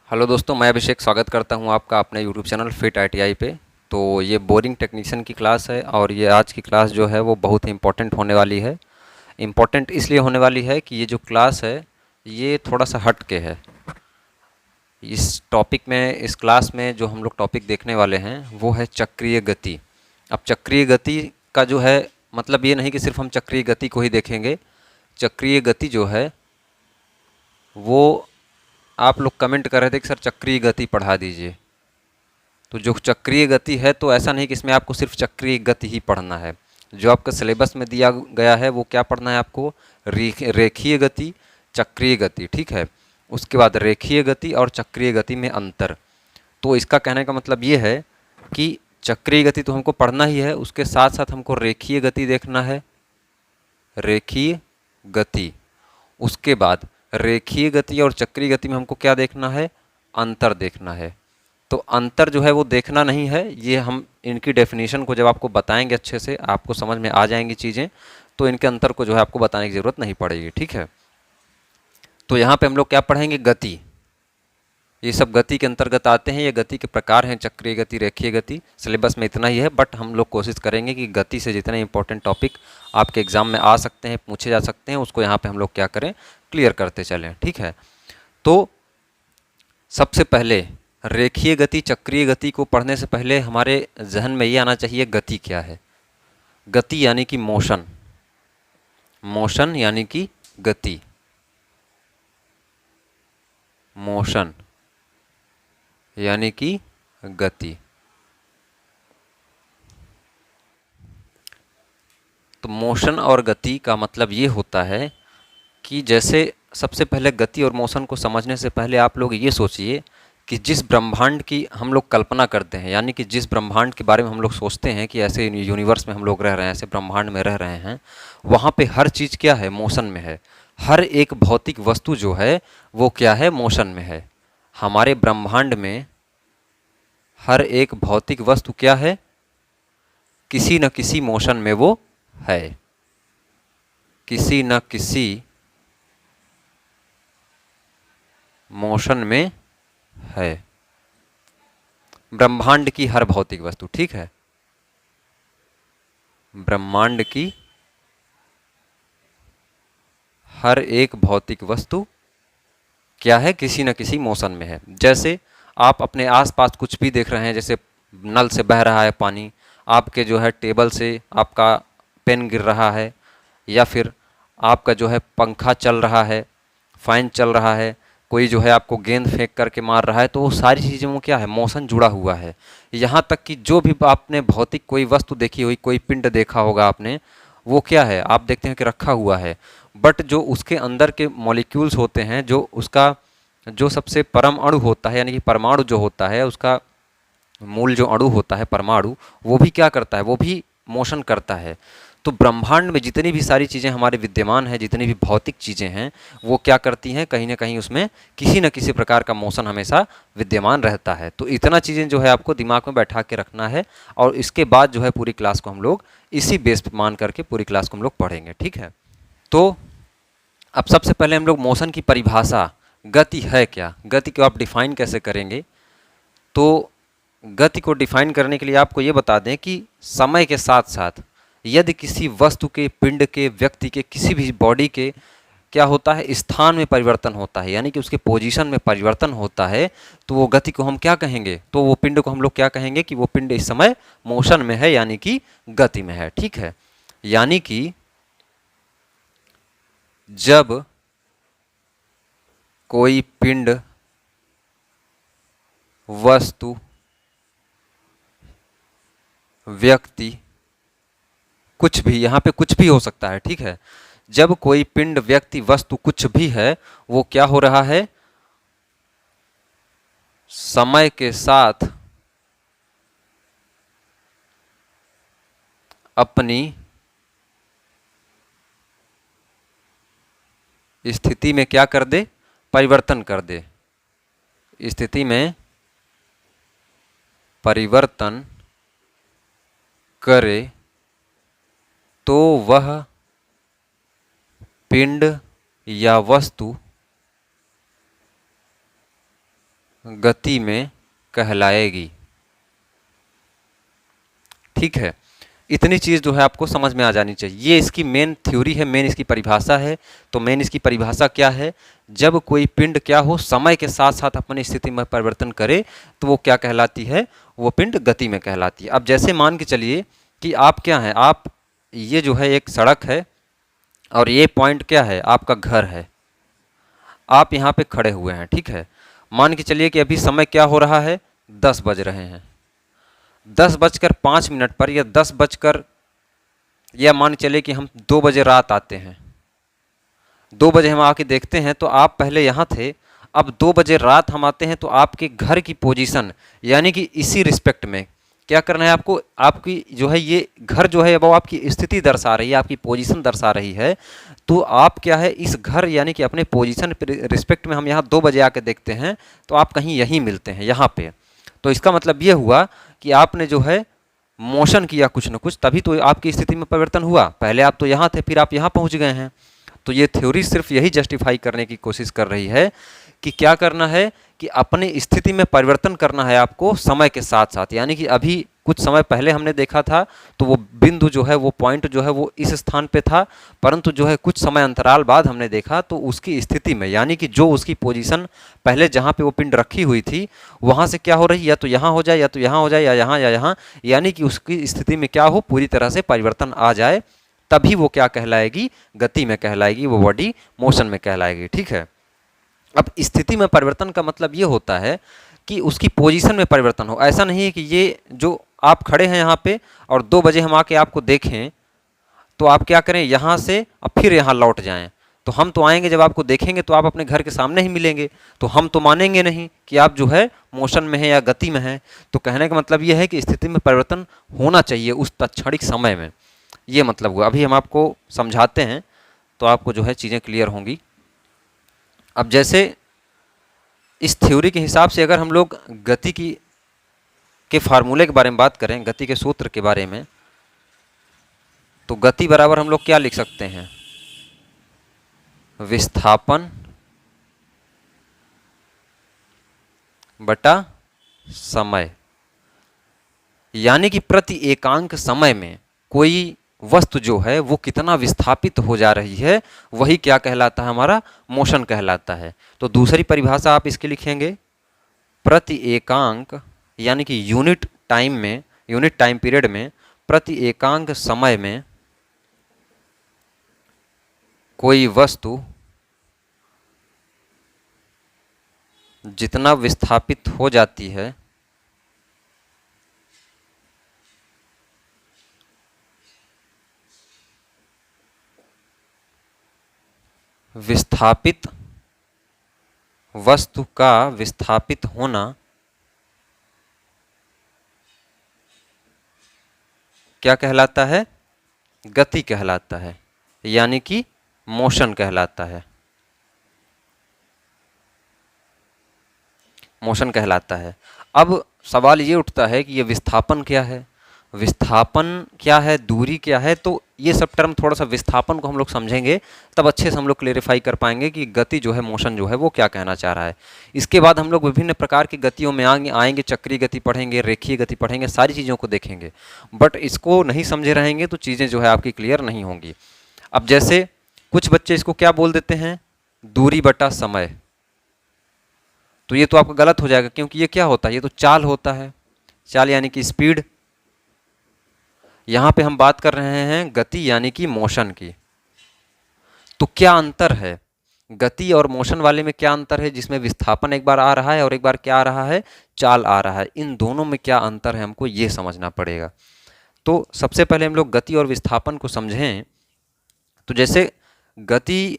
Hello दोस्तों, मैं अभिषेक स्वागत करता हूं आपका अपने यूट्यूब चैनल फिट आईटीआई पे। तो ये बोरिंग टेक्नीशियन की क्लास है और ये आज की क्लास जो है वो बहुत ही इम्पोर्टेंट होने वाली है। इम्पोर्टेंट इसलिए होने वाली है कि ये जो क्लास है ये थोड़ा सा हट के है। इस टॉपिक में, इस क्लास में जो हम लोग टॉपिक देखने वाले हैं वो है चक्रीय गति। अब चक्रीय गति का जो है मतलब ये नहीं कि सिर्फ हम चक्रीय गति को ही देखेंगे। चक्रीय गति जो है वो आप लोग कमेंट कर रहे थे कि सर चक्रीय गति पढ़ा दीजिए। तो जो चक्रीय गति है तो ऐसा नहीं कि इसमें आपको सिर्फ चक्रीय गति ही पढ़ना है। जो आपका सिलेबस में दिया गया है वो क्या पढ़ना है आपको? रेखीय गति, चक्रीय गति, ठीक है। उसके बाद रेखीय गति और चक्रीय गति में अंतर। तो इसका कहने का मतलब ये है कि चक्रीय गति तो हमको पढ़ना ही है, उसके साथ साथ हमको रेखीय गति देखना है, रेखीय गति। उसके बाद रेखीय गति और चक्रीय गति में हमको क्या देखना है? अंतर देखना है। तो अंतर जो है वो देखना नहीं है, ये हम इनकी डेफिनेशन को जब आपको बताएंगे अच्छे से आपको समझ में आ जाएंगी चीज़ें, तो इनके अंतर को जो है आपको बताने की ज़रूरत नहीं पड़ेगी, ठीक है। तो यहाँ पे हम लोग क्या पढ़ेंगे? गति। ये सब गति के अंतर्गत आते हैं, ये गति के प्रकार हैं, चक्रीय गति, रेखीय गति। सिलेबस में इतना ही है, बट हम लोग कोशिश करेंगे कि गति से जितने इंपॉर्टेंट टॉपिक आपके एग्जाम में आ सकते हैं, पूछे जा सकते हैं, उसको यहाँ पे हम लोग क्या करें? क्लियर करते चलें, ठीक है। तो सबसे पहले रेखीय गति, चक्रीय गति को पढ़ने से पहले हमारे जहन में ये आना चाहिए गति क्या है। गति यानी कि मोशन, मोशन यानी कि गति, मोशन यानी कि गति। तो मोशन और गति का मतलब ये होता है कि जैसे सबसे पहले गति और मोशन को समझने से पहले आप लोग ये सोचिए कि जिस ब्रह्मांड की हम लोग कल्पना करते हैं, यानी कि जिस ब्रह्मांड के बारे में हम लोग सोचते हैं कि ऐसे यूनिवर्स में हम लोग रह रहे हैं, ऐसे ब्रह्मांड में रह रहे हैं, वहाँ पे हर चीज़ क्या है? मोशन में है। हर एक भौतिक वस्तु जो है वो क्या है? मोशन में है। हमारे ब्रह्मांड में हर एक भौतिक वस्तु क्या है? किसी न किसी मोशन में वो है, किसी न किसी मोशन में है। ब्रह्मांड की हर भौतिक वस्तु, ठीक है। ब्रह्मांड की हर एक भौतिक वस्तु क्या है? किसी न किसी मोशन में है। जैसे आप अपने आसपास कुछ भी देख रहे हैं, जैसे नल से बह रहा है पानी, आपके जो है टेबल से आपका पेन गिर रहा है, या फिर आपका जो है पंखा चल रहा है, फैन चल रहा है, कोई जो है आपको गेंद फेंक करके मार रहा है, तो वो सारी चीज़ों में क्या है? मोशन जुड़ा हुआ है। यहाँ तक कि जो भी आपने भौतिक कोई वस्तु देखी हुई, कोई पिंड देखा होगा आपने, वो क्या है? आप देखते हैं कि रखा हुआ है, बट जो उसके अंदर के मॉलिक्यूल्स होते हैं, जो उसका जो सबसे परम अणु होता है, यानी कि परमाणु जो होता है, उसका मूल जो अणु होता है परमाणु, वो भी क्या करता है? वो भी मोशन करता है। तो ब्रह्मांड में जितनी भी सारी चीज़ें हमारे विद्यमान हैं, जितनी भी भौतिक चीज़ें हैं, वो क्या करती हैं? कहीं ना कहीं उसमें किसी न किसी प्रकार का मोशन हमेशा विद्यमान रहता है। तो इतना चीज़ें जो है आपको दिमाग में बैठा के रखना है, और इसके बाद जो है पूरी क्लास को हम लोग इसी बेस पे मान करके पूरी क्लास को हम लोग पढ़ेंगे, ठीक है। तो अब सबसे पहले हम लोग मोशन की परिभाषा, गति है क्या, गति को आप डिफाइन कैसे करेंगे? तो गति को डिफाइन करने के लिए आपको ये बता दें कि समय के साथ साथ यदि किसी वस्तु के, पिंड के, व्यक्ति के, किसी भी बॉडी के क्या होता है? स्थान में परिवर्तन होता है, यानी कि उसके पोजीशन में परिवर्तन होता है, तो वो गति को हम क्या कहेंगे? तो वो पिंड को हम लोग क्या कहेंगे कि वो पिंड इस समय मोशन में है, यानी कि गति में है, ठीक है। यानी कि जब कोई पिंड, वस्तु, व्यक्ति, कुछ भी, यहाँ पे कुछ भी हो सकता है, ठीक है। जब कोई पिंड, व्यक्ति, वस्तु कुछ भी है, वो क्या हो रहा है? समय के साथ अपनी स्थिति में क्या कर दे? परिवर्तन कर दे। स्थिति में परिवर्तन करे तो वह पिंड या वस्तु गति में कहलाएगी। ठीक है, इतनी चीज़ जो है आपको समझ में आ जानी चाहिए। ये इसकी मेन थ्योरी है, मेन इसकी परिभाषा है। तो मेन इसकी परिभाषा क्या है? जब कोई पिंड क्या हो, समय के साथ साथ अपनी स्थिति में परिवर्तन करे तो वो क्या कहलाती है? वो पिंड गति में कहलाती है। अब जैसे मान के चलिए कि आप क्या हैं, आप ये जो है एक सड़क है और ये पॉइंट क्या है? आपका घर है। आप यहाँ पे खड़े हुए हैं, ठीक है। मान के चलिए कि अभी समय क्या हो रहा है? 10 बज रहे हैं। 10:05 पर या 10 बजकर, या मान चले कि हम 2 बजे रात आते हैं, 2 बजे हम आके देखते हैं तो आप पहले यहाँ थे। अब 2 बजे रात हम आते हैं तो आपके घर की पोजीशन, यानी कि इसी रिस्पेक्ट में क्या करना है आपको? आपकी जो है ये घर जो है वो आपकी स्थिति दर्शा रही है, आपकी पोजीशन दर्शा रही है। तो आप क्या है, इस घर यानी कि अपने पोजीशन रिस्पेक्ट में हम यहाँ 2 बजे आके देखते हैं तो आप कहीं यहीं मिलते हैं, यहाँ पे। तो इसका मतलब ये हुआ कि आपने जो है मोशन किया कुछ न कुछ, तभी तो आपकी स्थिति में परिवर्तन हुआ। पहले आप तो यहाँ थे, फिर आप यहाँ पहुँच गए हैं। तो ये थ्योरी सिर्फ यही जस्टिफाई करने की कोशिश कर रही है कि क्या करना है कि अपनी स्थिति में परिवर्तन करना है आपको समय के साथ साथ। यानी कि अभी कुछ समय पहले हमने देखा था तो वो बिंदु जो है, वो पॉइंट जो है वो इस स्थान पे था, परंतु जो है कुछ समय अंतराल बाद हमने देखा तो उसकी स्थिति में, यानी कि जो उसकी पोजीशन पहले जहाँ पे वो पिंड रखी हुई थी वहाँ से क्या हो रही है, या तो यहाँ हो जाए, या तो यहाँ हो जाए, या यहाँ, यानी कि उसकी स्थिति में क्या हो, पूरी तरह से परिवर्तन आ जाए, तभी वो क्या कहलाएगी? गति में कहलाएगी, वो बॉडी मोशन में कहलाएगी। ठीक है। अब स्थिति में परिवर्तन का मतलब ये होता है कि उसकी पोजीशन में परिवर्तन हो। ऐसा नहीं है कि ये जो आप खड़े हैं यहाँ पे और 2 बजे हम आके आपको देखें तो आप क्या करें, यहाँ से और फिर यहाँ लौट जाएं। तो हम तो आएंगे, जब आपको देखेंगे तो आप अपने घर के सामने ही मिलेंगे, तो हम तो मानेंगे नहीं कि आप जो है मोशन में है या गति में है। तो कहने का मतलब ये है कि स्थिति में परिवर्तन होना चाहिए उस तत्क्षणिक समय में, ये मतलब हुआ। अभी हम आपको समझाते हैं तो आपको जो है चीज़ें क्लियर होंगी। अब जैसे इस थ्योरी के हिसाब से अगर हम लोग गति के फार्मूले के बारे में बात करें, गति के सूत्र के बारे में, तो गति बराबर हम लोग क्या लिख सकते हैं? विस्थापन बटा समय। यानी कि प्रति एकांक समय में कोई वस्तु जो है वो कितना विस्थापित हो जा रही है, वही क्या कहलाता है? हमारा मोशन कहलाता है। तो दूसरी परिभाषा आप इसकी लिखेंगे, प्रति एकांक यानी कि यूनिट टाइम में, यूनिट टाइम पीरियड में, प्रति एकांक समय में कोई वस्तु जितना विस्थापित हो जाती है विस्थापित वस्तु का विस्थापित होना क्या कहलाता है? गति कहलाता है, यानी कि मोशन कहलाता है, मोशन कहलाता है। अब सवाल ये उठता है कि ये विस्थापन क्या है, विस्थापन क्या है, दूरी क्या है। तो ये सब टर्म थोड़ा सा विस्थापन को हम लोग समझेंगे तब अच्छे से हम लोग क्लेरिफाई कर पाएंगे कि गति जो है, मोशन जो है वो क्या कहना चाह रहा है। इसके बाद हम लोग विभिन्न प्रकार की गतियों में आएंगे, चक्रीय गति पढ़ेंगे, रेखीय गति पढ़ेंगे, सारी चीज़ों को देखेंगे। बट इसको नहीं समझे रहेंगे तो चीज़ें जो है आपकी क्लियर नहीं होंगी। अब जैसे कुछ बच्चे इसको क्या बोल देते हैं, दूरी बटा समय। तो ये तो आपका गलत हो जाएगा, क्योंकि ये क्या होता है? ये तो चाल होता है, चाल यानी कि स्पीड। यहाँ पे हम बात कर रहे हैं गति यानी कि मोशन की। तो क्या अंतर है गति और मोशन वाले में? क्या अंतर है जिसमें विस्थापन एक बार आ रहा है और एक बार क्या आ रहा है? चाल आ रहा है। इन दोनों में क्या अंतर है, हमको ये समझना पड़ेगा। तो सबसे पहले हम लोग गति और विस्थापन को समझें। तो जैसे गति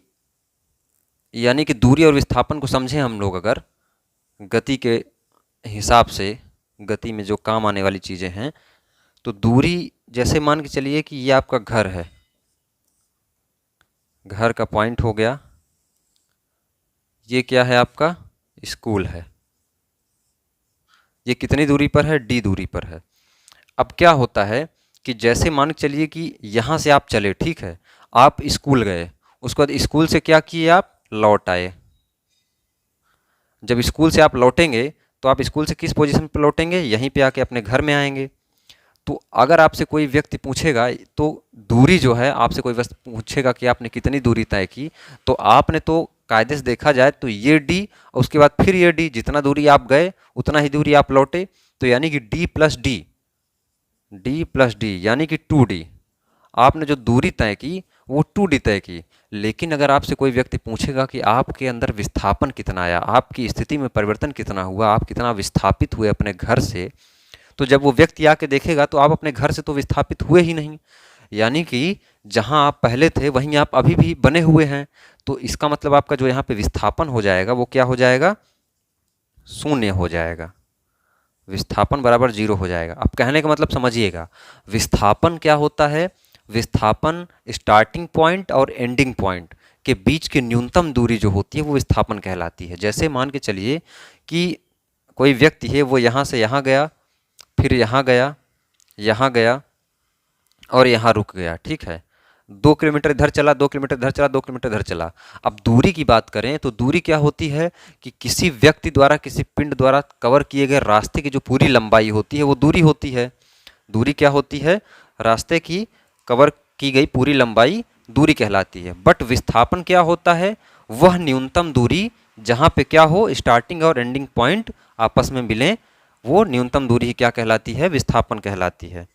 यानी कि दूरी और विस्थापन को समझें हम लोग, अगर गति के हिसाब से, गति में जो काम आने वाली चीज़ें हैं, तो दूरी जैसे मान के चलिए कि ये आपका घर है, घर का पॉइंट हो गया, ये क्या है आपका? स्कूल है। ये कितनी दूरी पर है? d दूरी पर है। अब क्या होता है कि जैसे मान के चलिए कि यहाँ से आप चले, ठीक है, आप स्कूल गए, उसके बाद स्कूल से क्या किए? आप लौट आए। जब स्कूल से आप लौटेंगे तो आप स्कूल से किस पोजीशन पर लौटेंगे, यहीं पे आके अपने घर में आएंगे। तो अगर आपसे कोई व्यक्ति पूछेगा तो दूरी जो है, आपसे कोई व्यक्ति पूछेगा कि आपने कितनी दूरी तय की, तो आपने तो कायदे से देखा जाए तो ये डी और उसके बाद फिर ये डी, जितना दूरी आप गए उतना ही दूरी आप लौटे, तो यानी कि डी प्लस डी यानी कि 2D। आपने जो दूरी तय की वो 2D तय की। लेकिन अगर आपसे कोई व्यक्ति पूछेगा कि आपके अंदर विस्थापन कितना आया, आपकी स्थिति में परिवर्तन कितना हुआ, आप कितना विस्थापित हुए अपने घर से, तो जब वो व्यक्ति आके देखेगा तो आप अपने घर से तो विस्थापित हुए ही नहीं, यानी कि जहां आप पहले थे वहीं आप अभी भी बने हुए हैं। तो इसका मतलब आपका जो यहाँ पे विस्थापन हो जाएगा वो क्या हो जाएगा, शून्य हो जाएगा। विस्थापन बराबर 0 हो जाएगा। अब कहने का मतलब समझिएगा, विस्थापन क्या होता है, विस्थापन स्टार्टिंग पॉइंट और एंडिंग पॉइंट के बीच की न्यूनतम दूरी जो होती है वो विस्थापन कहलाती है। जैसे मान के चलिए कि कोई व्यक्ति है, वो यहाँ से यहाँ गया, फिर यहाँ गया, यहाँ गया और यहाँ रुक गया, ठीक है। 2 किलोमीटर इधर चला, 2 किलोमीटर इधर चला, 2 किलोमीटर इधर चला। अब दूरी की बात करें तो दूरी क्या होती है कि किसी व्यक्ति द्वारा, किसी पिंड द्वारा कवर किए गए रास्ते की जो पूरी लंबाई होती है वो दूरी होती है। दूरी क्या होती है, रास्ते की कवर की गई पूरी लंबाई दूरी कहलाती है। बट विस्थापन क्या होता है, वह न्यूनतम दूरी जहाँ पे क्या हो, स्टार्टिंग और एंडिंग पॉइंट आपस में मिलें, वो न्यूनतम दूरी क्या कहलाती है, विस्थापन कहलाती है।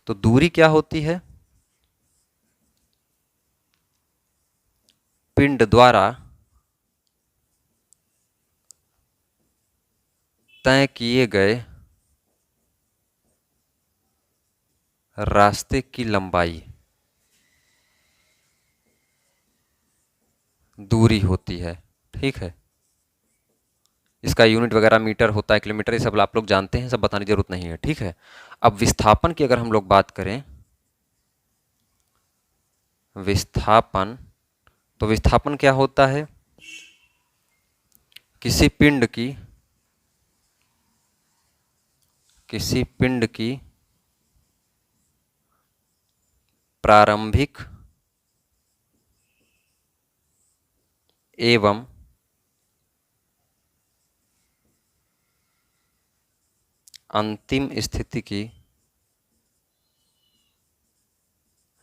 तो दूरी क्या होती है, पिंड द्वारा तय किए गए रास्ते की लंबाई दूरी होती है, ठीक है। इसका यूनिट वगैरह मीटर होता है, किलोमीटर, ये सब आप लोग जानते हैं, सब बताने की जरूरत नहीं है, ठीक है। अब विस्थापन की अगर हम लोग बात करें, विस्थापन, तो विस्थापन क्या होता है, किसी पिंड की प्रारंभिक एवं अंतिम स्थिति की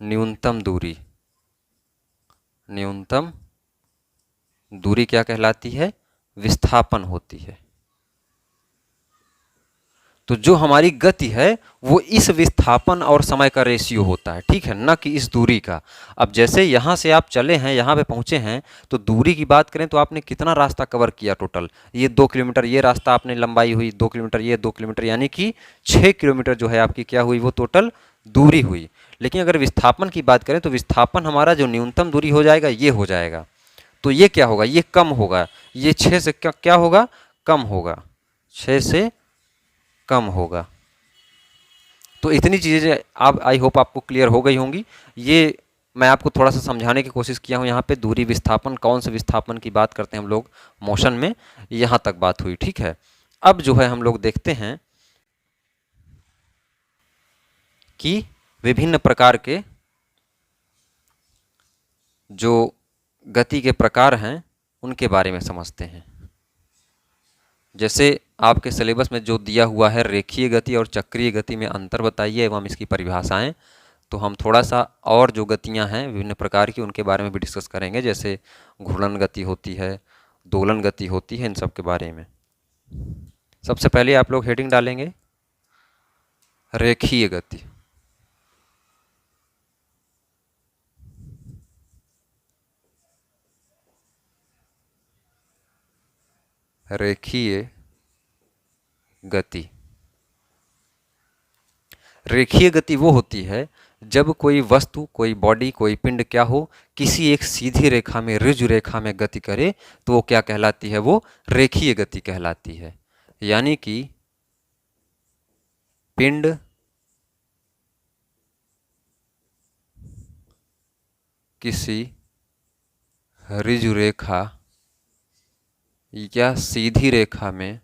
न्यूनतम दूरी क्या कहलाती है, विस्थापन होती है। तो जो हमारी गति है वो इस विस्थापन और समय का रेशियो होता है, ठीक है, न कि इस दूरी का। अब जैसे यहाँ से आप चले हैं, यहाँ पे पहुँचे हैं, तो दूरी की बात करें तो आपने कितना रास्ता कवर किया टोटल, ये 2 किलोमीटर, ये रास्ता आपने लंबाई हुई 2 किलोमीटर, ये 2 किलोमीटर, यानी कि 6 किलोमीटर जो है आपकी क्या हुई, वो टोटल दूरी हुई। लेकिन अगर विस्थापन की बात करें तो विस्थापन हमारा जो न्यूनतम दूरी हो जाएगा ये हो जाएगा। तो ये क्या होगा, ये कम होगा, ये 6 से क्या होगा, कम होगा, 6 से कम होगा। तो इतनी चीज़ें आप, आई होप आपको क्लियर हो गई होंगी। ये मैं आपको थोड़ा सा समझाने की कोशिश किया हूँ। यहाँ पे दूरी विस्थापन, कौन से विस्थापन की बात करते हैं हम लोग मोशन में, यहाँ तक बात हुई, ठीक है। अब जो है हम लोग देखते हैं कि विभिन्न प्रकार के जो गति के प्रकार हैं उनके बारे में समझते हैं। जैसे आपके सिलेबस में जो दिया हुआ है, रेखीय गति और चक्रीय गति में अंतर बताइए एवं इसकी परिभाषाएं, तो हम थोड़ा सा और जो गतियां हैं विभिन्न प्रकार की उनके बारे में भी डिस्कस करेंगे। जैसे घूर्णन गति होती है, दोलन गति होती है, इन सब के बारे में। सबसे पहले आप लोग हेडिंग डालेंगे रेखीय गति। रेखीय गति, रेखीय गति वो होती है जब कोई वस्तु, कोई बॉडी, कोई पिंड क्या हो, किसी एक सीधी रेखा में, ऋजु रेखा में गति करे, तो वो क्या कहलाती है, वो रेखीय गति कहलाती है। यानी कि पिंड किसी ऋजु रेखा या सीधी रेखा में,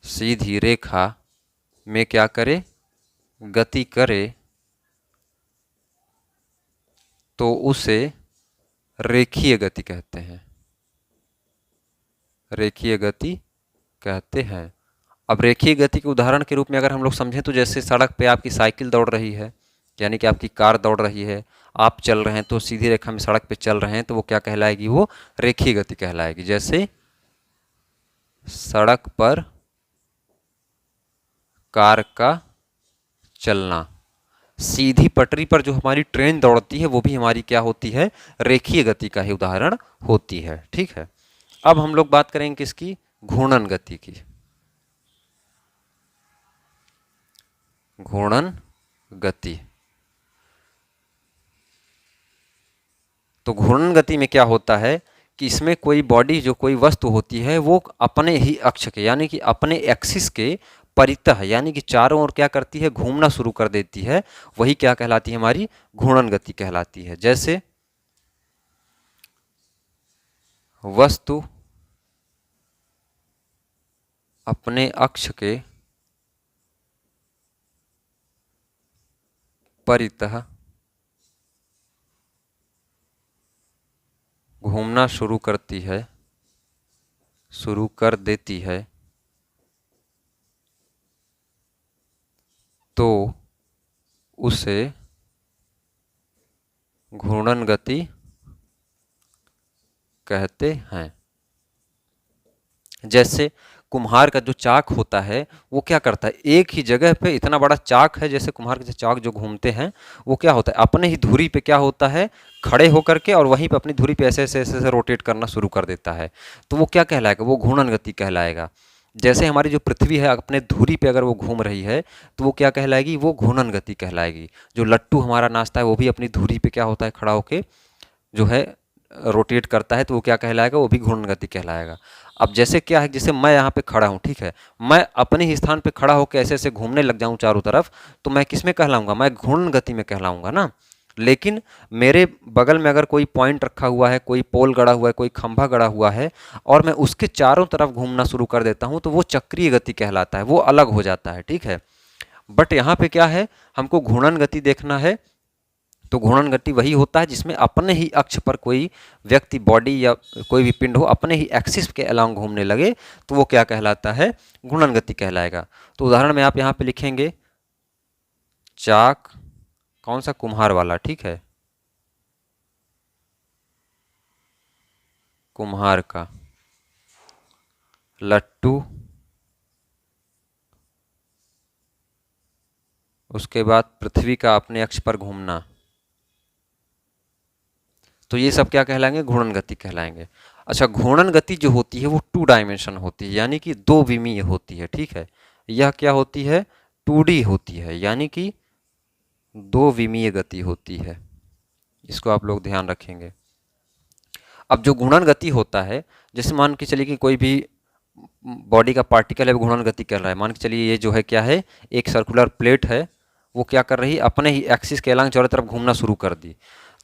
सीधी रेखा में क्या करे, गति करे, तो उसे रेखीय गति कहते हैं। रेखीय गति कहते हैं। अब रेखीय गति के उदाहरण के रूप में अगर हम लोग समझें तो जैसे सड़क पे आपकी साइकिल दौड़ रही है, यानी कि आपकी कार दौड़ रही है, आप चल रहे हैं तो सीधी रेखा में सड़क पे चल रहे हैं, तो वो क्या कहलाएगी, वो रेखीय गति कहलाएगी। जैसे सड़क पर कार का चलना, सीधी पटरी पर जो हमारी ट्रेन दौड़ती है वो भी हमारी क्या होती है, रेखीय गति का ही उदाहरण होती है। ठीक है, अब हम लोग बात करेंगे किसकी, घूर्णन गति की। घूर्णन गति, तो घूर्णन गति में क्या होता है कि इसमें कोई बॉडी, जो कोई वस्तु होती है वो अपने ही अक्ष के यानी कि अपने एक्सिस के परितः यानी कि चारों ओर क्या करती है, घूमना शुरू कर देती है, वही क्या कहलाती है, हमारी घूर्णन गति कहलाती है। जैसे वस्तु अपने अक्ष के परितः घूमना शुरू कर देती है तो उसे घूर्णन गति कहते हैं। जैसे कुम्हार का जो चाक होता है वो क्या करता है, एक ही जगह पे इतना बड़ा चाक है, जैसे कुम्हार के चाक जो घूमते हैं वो क्या होता है, अपने ही धुरी पे क्या होता है, खड़े होकर के और वहीं पे अपनी धुरी पे ऐसे ऐसे ऐसे रोटेट करना शुरू कर देता है, तो वो क्या कहलाएगा, वो घूर्णन गति कहलाएगा। जैसे हमारी जो पृथ्वी है अपने धुरी पे अगर वो घूम रही है तो वो क्या कहलाएगी, वो घूर्णन गति कहलाएगी। जो लट्टू हमारा नाचता है वो भी अपनी धुरी पे क्या होता है, खड़ा होके जो है रोटेट करता है, तो वो क्या कहलाएगा, वो भी घूर्णन गति कहलाएगा। अब जैसे क्या है, जैसे मैं यहाँ पे खड़ा हूँ, ठीक है, मैं अपने ही स्थान पे खड़ा होकर ऐसे ऐसे घूमने लग जाऊँ चारों तरफ, तो मैं किस में कहलाऊंगा, मैं घूर्णन गति में कहलाऊंगा ना। लेकिन मेरे बगल में अगर कोई पॉइंट रखा हुआ है, कोई पोल गड़ा हुआ है, कोई खंभा गड़ा हुआ है और मैं उसके चारों तरफ घूमना शुरू कर देता हूँ, तो वो चक्रीय गति कहलाता है, वो अलग हो जाता है। ठीक है, बट यहाँ पे क्या है, हमको घूर्णन गति देखना है, तो घूर्णन गति वही होता है जिसमें अपने ही अक्ष पर कोई व्यक्ति, बॉडी या कोई भी पिंड हो, अपने ही एक्सिस के अलोंग घूमने लगे, तो वो क्या कहलाता है, घूर्णन गति कहलाएगा। तो उदाहरण में आप यहाँ पे लिखेंगे चाक, कौन सा, कुम्हार वाला, ठीक है, कुम्हार का, लट्टू, उसके बाद पृथ्वी का अपने अक्ष पर घूमना, तो ये सब क्या कहलाएंगे, घूर्णन गति कहलाएंगे। अच्छा, घूर्णन गति जो होती है वो 2 डायमेंशन होती है, यानी कि 2 विमीय होती है। ठीक है, यह क्या होती है, 2D होती है, यानी कि 2 विमीय गति होती है, इसको आप लोग ध्यान रखेंगे। अब जो घूर्णन गति होता है, जैसे मान के चलिए कि कोई भी बॉडी का पार्टिकल है वो घूर्णन गति कर रहा है, मान के चलिए ये जो है क्या है, एक सर्कुलर प्लेट है, वो क्या कर रही है, अपने ही एक्सिस के अलांग चारों तरफ घूमना शुरू कर दी।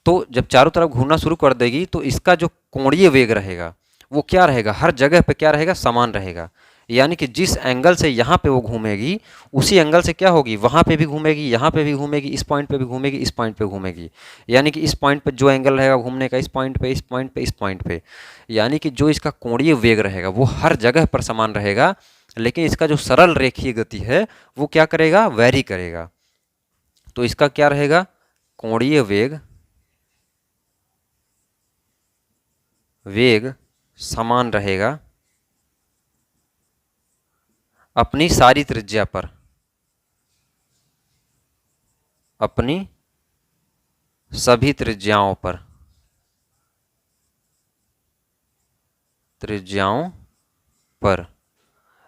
तो जब चारों तरफ घूमना शुरू कर देगी तो इसका जो कोणीय वेग रहेगा वो क्या रहेगा, हर जगह पे क्या रहेगा, समान रहेगा। यानी कि जिस एंगल से यहाँ पे वो घूमेगी उसी एंगल से क्या होगी, वहाँ पे भी घूमेगी, यहाँ पे भी घूमेगी, इस पॉइंट पे भी घूमेगी, इस पॉइंट पे घूमेगी। यानी कि इस पॉइंट पे जो एंगल रहेगा घूमने का, इस पॉइंट पे, इस पॉइंट पे, इस पॉइंट पे, यानी कि जो इसका कोणीय वेग रहेगा वो हर जगह पर समान रहेगा। लेकिन इसका जो सरल रेखीय गति है वो क्या करेगा, वैरी करेगा। तो इसका क्या रहेगा, कोणीय वेग समान रहेगा अपनी सारी त्रिज्या पर, अपनी सभी त्रिज्याओं पर।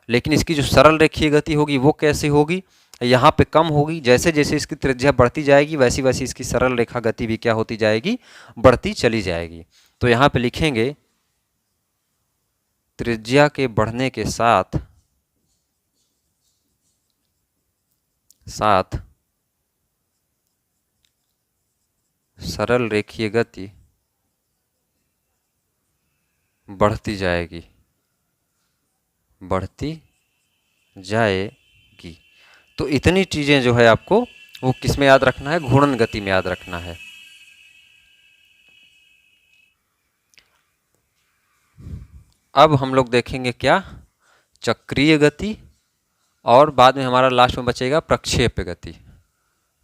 लेकिन इसकी जो सरल रेखीय गति होगी वो कैसे होगी, यहाँ पे कम होगी, जैसे जैसे इसकी त्रिज्या बढ़ती जाएगी वैसी वैसी इसकी सरल रेखा गति भी क्या होती जाएगी, बढ़ती चली जाएगी। तो यहाँ पे लिखेंगे त्रिज्या के बढ़ने के साथ सरल रेखीय गति बढ़ती जाएगी, तो इतनी चीज़ें जो है आपको वो किस में याद रखना है, घूर्णन गति में याद रखना है। अब हम लोग देखेंगे क्या, चक्रीय गति, और बाद में हमारा लास्ट में बचेगा प्रक्षेप्य गति।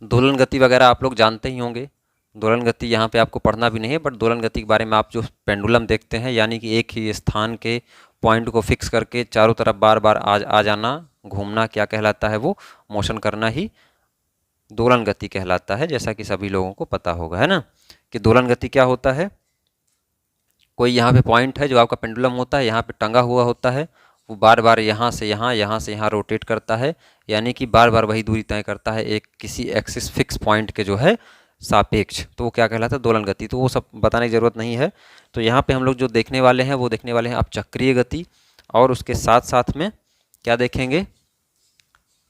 दोलन गति वगैरह आप लोग जानते ही होंगे। दोलन गति यहाँ पे आपको पढ़ना भी नहीं है, बट दोलन गति के बारे में आप जो पेंडुलम देखते हैं, यानी कि एक ही स्थान के पॉइंट को फिक्स करके चारों तरफ बार बार आ जाना, घूमना, क्या कहलाता है वो, मोशन करना ही दोलन गति कहलाता है। जैसा कि सभी लोगों को पता होगा, है ना, कि दोलन गति क्या होता है। कोई यहाँ पे पॉइंट है जो आपका पेंडुलम होता है, यहाँ पे टंगा हुआ होता है, वो बार बार यहाँ से यहाँ, यहाँ से यहाँ रोटेट करता है, यानी कि बार बार वही दूरी तय करता है एक किसी एक्सिस फिक्स पॉइंट के जो है सापेक्ष, तो वो क्या कहलाता है, दोलन गति। तो वो सब बताने की ज़रूरत नहीं है। तो यहाँ पे हम लोग जो देखने वाले हैं वो देखने वाले हैं अब चक्रीय गति, और उसके साथ साथ में क्या देखेंगे,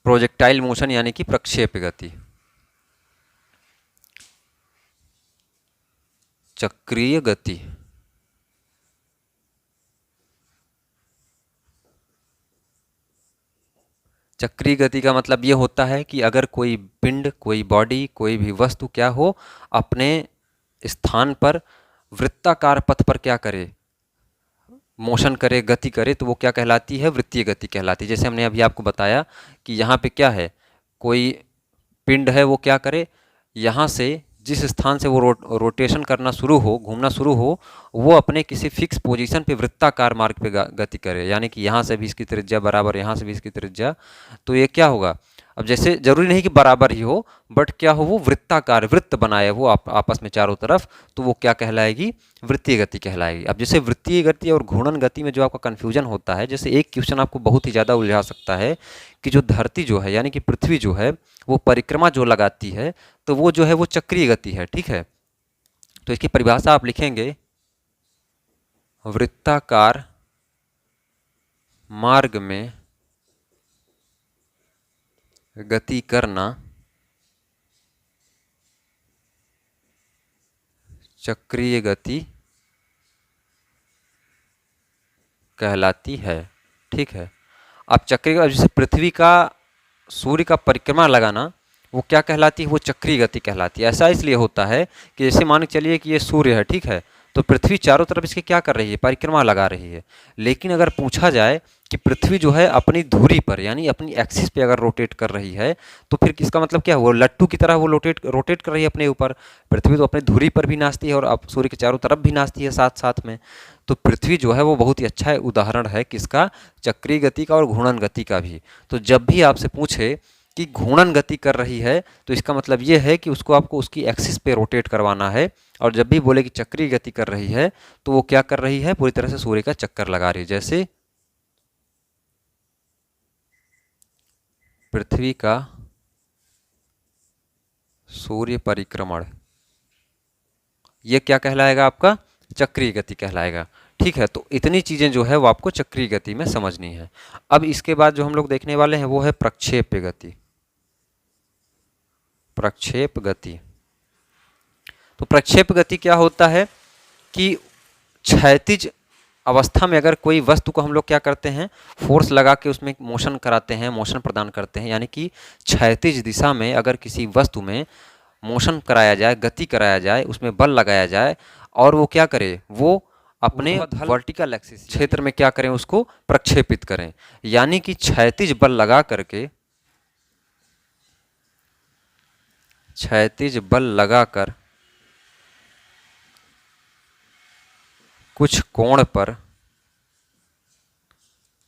प्रोजेक्टाइल मोशन यानी कि प्रक्षेप गति। चक्रीय गति, चक्रीय गति का मतलब ये होता है कि अगर कोई पिंड, कोई बॉडी, कोई भी वस्तु क्या हो, अपने स्थान पर वृत्ताकार पथ पर क्या करे, मोशन करे, गति करे, तो वो क्या कहलाती है, वृत्तीय गति कहलाती है। जैसे हमने अभी आपको बताया कि यहाँ पे क्या है, कोई पिंड है, वो क्या करे, यहाँ से जिस स्थान से वो रोटेशन करना शुरू हो, घूमना शुरू हो, वो अपने किसी फिक्स पोजीशन पे वृत्ताकार मार्ग पे गति करे, यानी कि यहाँ से भी इसकी त्रिज्या बराबर, यहाँ से भी इसकी त्रिज्या, तो ये क्या होगा, अब जैसे जरूरी नहीं कि बराबर ही हो, बट क्या हो, वो वृत्ताकार, वृत्त बनाए वो आपस में चारों तरफ, तो वो क्या कहलाएगी, वृत्तीय गति कहलाएगी। अब जैसे वृत्तीय गति और घूर्णन गति में जो आपका कन्फ्यूजन होता है, जैसे एक क्वेश्चन आपको बहुत ही ज़्यादा उलझा सकता है कि जो धरती जो है, यानी कि पृथ्वी जो है, वो परिक्रमा जो लगाती है, तो वो जो है वो चक्रीय गति है, ठीक है। तो इसकी परिभाषा आप लिखेंगे, वृत्ताकार मार्ग में गति करना चक्रीय गति कहलाती है, ठीक है। अब चक्रीय, जैसे पृथ्वी का सूर्य का परिक्रमा लगाना, वो क्या कहलाती है, वो चक्रीय गति कहलाती है। ऐसा इसलिए होता है कि जैसे मान के चलिए कि ये सूर्य है, ठीक है, तो पृथ्वी चारों तरफ इसके क्या कर रही है, परिक्रमा लगा रही है। लेकिन अगर पूछा जाए कि पृथ्वी जो है अपनी धुरी पर, यानी अपनी एक्सिस पे अगर रोटेट कर रही है, तो फिर इसका मतलब क्या हुआ, लट्टू की तरह वो रोटेट कर रही है अपने ऊपर। पृथ्वी तो अपनी धुरी पर भी नाचती है और अब सूर्य के चारों तरफ भी नाचती है साथ साथ में। तो पृथ्वी जो है वो बहुत ही अच्छा उदाहरण है किसका, चक्रीय गति का और घूर्णन गति का भी। तो जब भी आपसे पूछे कि घूर्णन गति कर रही है, तो इसका मतलब ये है कि उसको आपको उसकी एक्सिस पे रोटेट करवाना है। और जब भी बोले कि चक्रीय गति कर रही है, तो वो क्या कर रही है, पूरी तरह से सूर्य का चक्कर लगा रही है। जैसे पृथ्वी का सूर्य परिक्रमण, ये क्या कहलाएगा, आपका चक्रीय गति कहलाएगा, ठीक है। तो इतनी चीज़ें जो है वो आपको चक्रीय गति में समझनी है। अब इसके बाद जो हम लोग देखने वाले हैं वो है प्रक्षेप्य गति। प्रक्षेप गति, तो प्रक्षेप गति क्या होता है कि क्षैतिज अवस्था में अगर कोई वस्तु को हम लोग क्या करते हैं, फोर्स लगा के उसमें मोशन कराते हैं, मोशन प्रदान करते हैं, यानी कि क्षैतिज दिशा में अगर किसी वस्तु में मोशन कराया जाए, गति कराया जाए, उसमें बल लगाया जाए, और वो क्या करे, वो अपने वर्टिकल एक्सिस क्षेत्र में क्या करें, उसको प्रक्षेपित करें, यानी कि क्षैतिज बल लगा करके, क्षैतिज बल लगाकर कुछ कोण पर,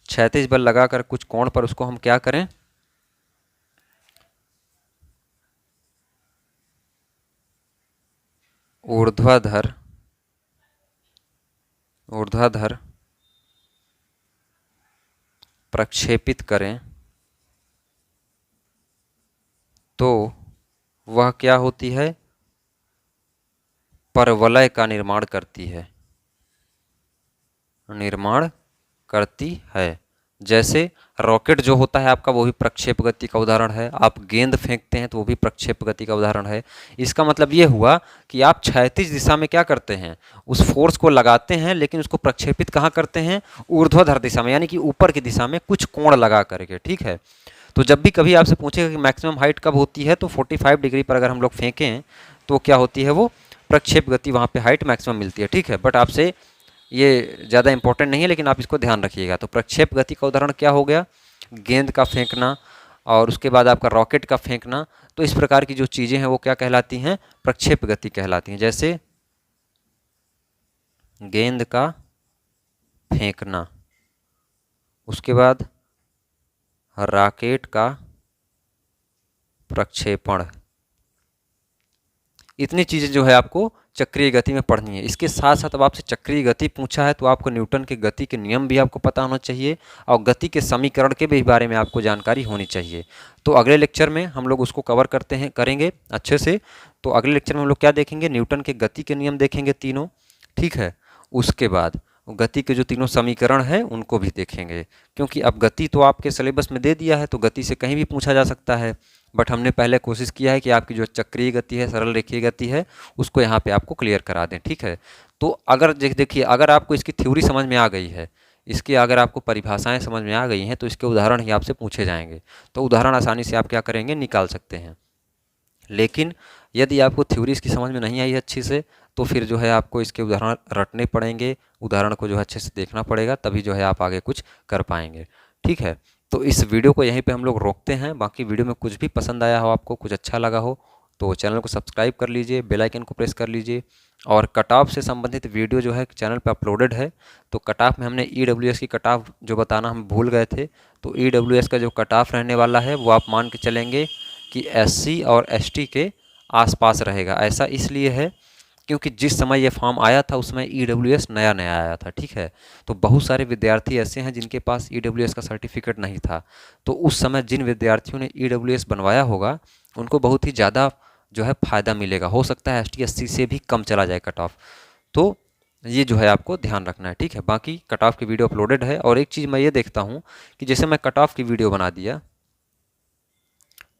क्षैतिज बल लगाकर कुछ कोण पर उसको हम क्या करें, ऊर्ध्वाधर प्रक्षेपित करें, तो वह क्या होती है, परवलय का निर्माण करती है। जैसे रॉकेट जो होता है आपका, वो भी प्रक्षेप गति का उदाहरण है। आप गेंद फेंकते हैं तो वो भी प्रक्षेप गति का उदाहरण है। इसका मतलब ये हुआ कि आप क्षैतिज दिशा में क्या करते हैं, उस फोर्स को लगाते हैं, लेकिन उसको प्रक्षेपित कहाँ करते हैं, ऊर्ध्वाधर दिशा में, यानी कि ऊपर की दिशा में कुछ कोण लगा करके, ठीक है। तो जब भी कभी आपसे पूछेगा कि मैक्सिमम हाइट कब होती है, तो 45 डिग्री पर अगर हम लोग फेंकें तो क्या होती है, वो प्रक्षेप गति, वहाँ पे हाइट मैक्सिमम मिलती है, ठीक है। बट आपसे ये ज़्यादा इंपॉर्टेंट नहीं है, लेकिन आप इसको ध्यान रखिएगा। तो प्रक्षेप गति का उदाहरण क्या हो गया, गेंद का फेंकना, और उसके बाद आपका रॉकेट का फेंकना। तो इस प्रकार की जो चीज़ें हैं वो क्या कहलाती हैं, प्रक्षेप गति कहलाती हैं। जैसे गेंद का फेंकना, उसके बाद रॉकेट का प्रक्षेपण। इतनी चीज़ें जो है आपको चक्रीय गति में पढ़नी है। इसके साथ साथ अब आपसे चक्रीय गति पूछा है तो आपको न्यूटन के गति के नियम भी आपको पता होना चाहिए, और गति के समीकरण के भी बारे में आपको जानकारी होनी चाहिए। तो अगले लेक्चर में हम लोग उसको कवर करेंगे अच्छे से। तो अगले लेक्चर में हम लोग क्या देखेंगे, न्यूटन के गति के नियम देखेंगे तीनों, ठीक है। उसके बाद गति के जो तीनों समीकरण हैं उनको भी देखेंगे, क्योंकि अब गति तो आपके सिलेबस में दे दिया है तो गति से कहीं भी पूछा जा सकता है। बट हमने पहले कोशिश किया है कि आपकी जो चक्रीय गति है, सरल रेखीय गति है, उसको यहाँ पे आपको क्लियर करा दें, ठीक है। तो अगर देखिए, अगर आपको इसकी थ्योरी समझ में आ गई है, इसकी अगर आपको परिभाषाएं समझ में आ गई हैं, तो इसके उदाहरण ही आपसे पूछे जाएंगे। तो उदाहरण आसानी से आप क्या करेंगे, निकाल सकते हैं। लेकिन यदि आपको थ्योरी इसकी समझ में नहीं आई है अच्छी से, तो फिर जो है आपको इसके उदाहरण रटने पड़ेंगे, उदाहरण को जो है अच्छे से देखना पड़ेगा, तभी जो है आप आगे कुछ कर पाएंगे, ठीक है। तो इस वीडियो को यहीं पे हम लोग रोकते हैं। बाकी वीडियो में कुछ भी पसंद आया हो, आपको कुछ अच्छा लगा हो, तो चैनल को सब्सक्राइब कर लीजिए, बेल आइकन को प्रेस कर लीजिए। और कट ऑफ से संबंधित वीडियो जो है चैनल पे अपलोडेड है। तो कट ऑफ में हमने EWS की कट ऑफ जो बताना हम भूल गए थे, तो EWS का जो कट ऑफ रहने वाला है वो आप मान के चलेंगे कि SC और ST के आसपास रहेगा। ऐसा इसलिए है क्योंकि जिस समय ये फॉर्म आया था उस समय EWS नया नया आया था, ठीक है। तो बहुत सारे विद्यार्थी ऐसे हैं जिनके पास EWS का सर्टिफिकेट नहीं था। तो उस समय जिन विद्यार्थियों ने EWS बनवाया होगा उनको बहुत ही ज़्यादा जो है फ़ायदा मिलेगा। हो सकता है ST SC से भी कम चला जाए कट ऑफ। तो ये जो है आपको ध्यान रखना है, ठीक है। बाकी कट ऑफ की वीडियो अपलोडेड है। और एक चीज़ मैं ये देखता हूँ कि जैसे मैं कट ऑफ की वीडियो बना दिया,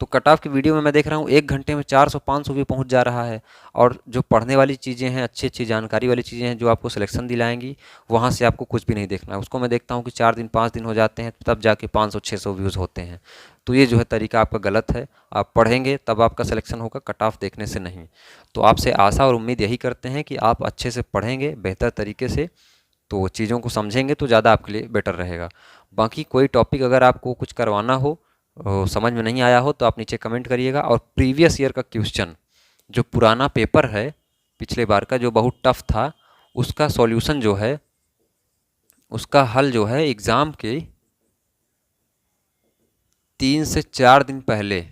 तो कट ऑफ की वीडियो में मैं देख रहा हूँ 1 घंटे में 400-500 व्यू पहुँच जा रहा है। और जो पढ़ने वाली चीज़ें हैं, अच्छी अच्छी जानकारी वाली चीज़ें हैं जो आपको सिलेक्शन दिलाएंगी, वहाँ से आपको कुछ भी नहीं देखना है। उसको मैं देखता हूँ कि 4 दिन 5 दिन हो जाते हैं, तब जाके 500-600 व्यूज़ होते हैं। तो ये जो है तरीका आपका गलत है। आप पढ़ेंगे तब आपका सिलेक्शन होगा, कट ऑफ देखने से नहीं। तो आपसे आशा और उम्मीद यही करते हैं कि आप अच्छे से पढ़ेंगे, बेहतर तरीके से, तो चीज़ों को समझेंगे तो ज़्यादा आपके लिए बेटर रहेगा। बाकी कोई टॉपिक अगर आपको कुछ करवाना हो, समझ में नहीं आया हो, तो आप नीचे कमेंट करिएगा। और प्रीवियस ईयर का क्वेश्चन, जो पुराना पेपर है पिछले बार का जो बहुत टफ था, उसका सॉल्यूशन जो है, उसका हल जो है एग्ज़ाम के 3 से 4 दिन पहले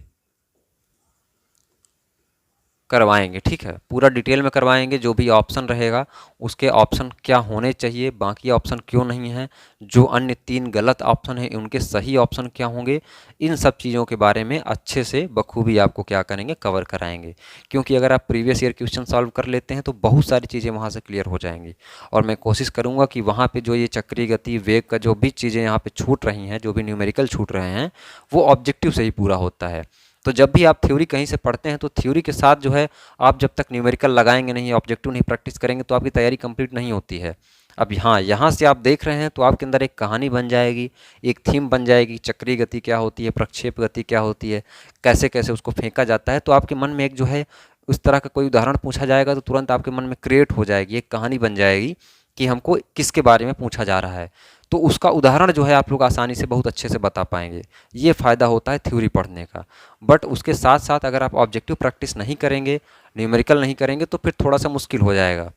करवाएंगे, ठीक है। पूरा डिटेल में करवाएंगे। जो भी ऑप्शन रहेगा उसके ऑप्शन क्या होने चाहिए, बाकी ऑप्शन क्यों नहीं है, जो अन्य 3 गलत ऑप्शन हैं उनके सही ऑप्शन क्या होंगे, इन सब चीज़ों के बारे में अच्छे से बखूबी आपको क्या करेंगे, कवर कराएंगे। क्योंकि अगर आप प्रीवियस ईयर क्वेश्चन सॉल्व कर लेते हैं तो बहुत सारी चीज़ें वहाँ से क्लियर हो जाएंगी। और मैं कोशिश करूँगा कि वहाँ पर जो ये चक्रीय गति, वेग का जो भी चीज़ें यहाँ पर छूट रही हैं, जो भी न्यूमेरिकल छूट रहे हैं, वो ऑब्जेक्टिव से ही पूरा होता है। तो जब भी आप थ्योरी कहीं से पढ़ते हैं तो थ्योरी के साथ जो है आप जब तक न्यूमेरिकल लगाएंगे नहीं, ऑब्जेक्टिव नहीं प्रैक्टिस करेंगे, तो आपकी तैयारी कंप्लीट नहीं होती है। अब यहाँ से आप देख रहे हैं तो आपके अंदर एक कहानी बन जाएगी, एक थीम बन जाएगी। चक्रीय गति क्या होती है, प्रक्षेप गति क्या होती है, कैसे कैसे उसको फेंका जाता है। तो आपके मन में एक जो है उस तरह का कोई उदाहरण पूछा जाएगा तो तुरंत आपके मन में क्रिएट हो जाएगी, एक कहानी बन जाएगी कि हमको किसके बारे में पूछा जा रहा है। तो उसका उदाहरण जो है आप लोग आसानी से बहुत अच्छे से बता पाएंगे। ये फ़ायदा होता है थ्योरी पढ़ने का। बट उसके साथ साथ अगर आप ऑब्जेक्टिव प्रैक्टिस नहीं करेंगे, न्यूमेरिकल नहीं करेंगे, तो फिर थोड़ा सा मुश्किल हो जाएगा।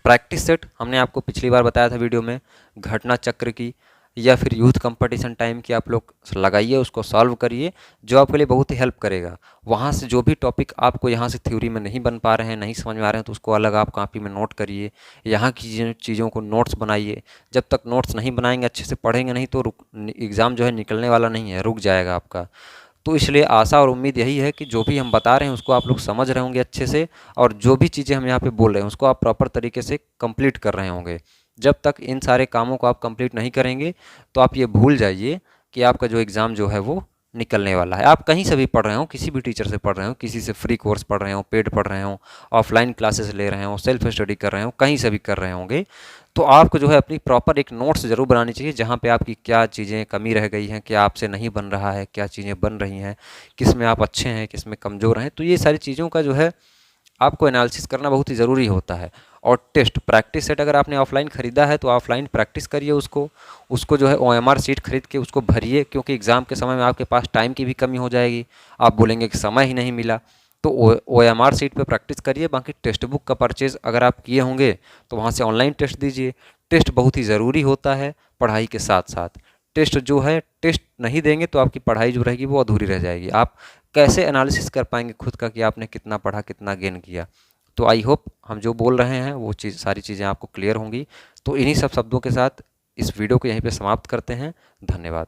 प्रैक्टिस सेट हमने आपको पिछली बार बताया था वीडियो में, घटना चक्र की या फिर यूथ कंपटीशन टाइम की आप लोग लगाइए, उसको सॉल्व करिए, जो आपके लिए बहुत ही हेल्प करेगा। वहाँ से जो भी टॉपिक आपको यहाँ से थ्योरी में नहीं बन पा रहे हैं, नहीं समझ में आ रहे हैं, तो उसको अलग आप कॉपी में नोट करिए, यहाँ की चीज़ों को नोट्स बनाइए। जब तक नोट्स नहीं बनाएंगे, अच्छे से पढ़ेंगे नहीं, तो एग्ज़ाम जो है निकलने वाला नहीं है, रुक जाएगा आपका। तो इसलिए आशा और उम्मीद यही है कि जो भी हम बता रहे हैं उसको आप लोग समझ रहे होंगे अच्छे से, और जो भी चीज़ें हम यहाँ पे बोल रहे हैं उसको आप प्रॉपर तरीके से कंप्लीट कर रहे होंगे। जब तक इन सारे कामों को आप कंप्लीट नहीं करेंगे तो आप ये भूल जाइए कि आपका जो एग्ज़ाम जो है वो निकलने वाला है। आप कहीं से भी पढ़ रहे हो, किसी भी टीचर से पढ़ रहे हो, किसी से फ्री कोर्स पढ़ रहे हो, पेड पढ़ रहे हो, ऑफलाइन क्लासेस ले रहे हो, सेल्फ स्टडी कर रहे हो, कहीं से भी कर रहे होंगे, तो आपको जो है अपनी प्रॉपर एक नोट्स ज़रूर बनानी चाहिए, जहाँ पे आपकी क्या चीज़ें कमी रह गई हैं, क्या आपसे नहीं बन रहा है, क्या चीज़ें बन रही हैं, किस में आप अच्छे हैं, किस में कमज़ोर हैं। तो ये सारी चीज़ों का जो है आपको एनालिसिस करना बहुत ही ज़रूरी होता है। और टेस्ट प्रैक्टिस सेट अगर आपने ऑफलाइन ख़रीदा है तो ऑफलाइन प्रैक्टिस करिए उसको उसको जो है OMR सीट खरीद के उसको भरिए, क्योंकि एग्ज़ाम के समय में आपके पास टाइम की भी कमी हो जाएगी, आप बोलेंगे कि समय ही नहीं मिला। तो OMR सीट पे प्रैक्टिस करिए। बाकी टेक्स्ट बुक का परचेज़ अगर आप किए होंगे तो वहाँ से ऑनलाइन टेस्ट दीजिए। टेस्ट बहुत ही ज़रूरी होता है पढ़ाई के साथ साथ। टेस्ट जो है, टेस्ट नहीं देंगे तो आपकी पढ़ाई जो रहेगी वो अधूरी रह जाएगी। आप कैसे एनालिसिस कर पाएंगे खुद का कि आपने कितना पढ़ा, कितना गेन किया। तो आई होप हम जो बोल रहे हैं वो सारी चीज़ें आपको क्लियर होंगी। तो इन्हीं सब शब्दों के साथ इस वीडियो को यहीं पे समाप्त करते हैं। धन्यवाद।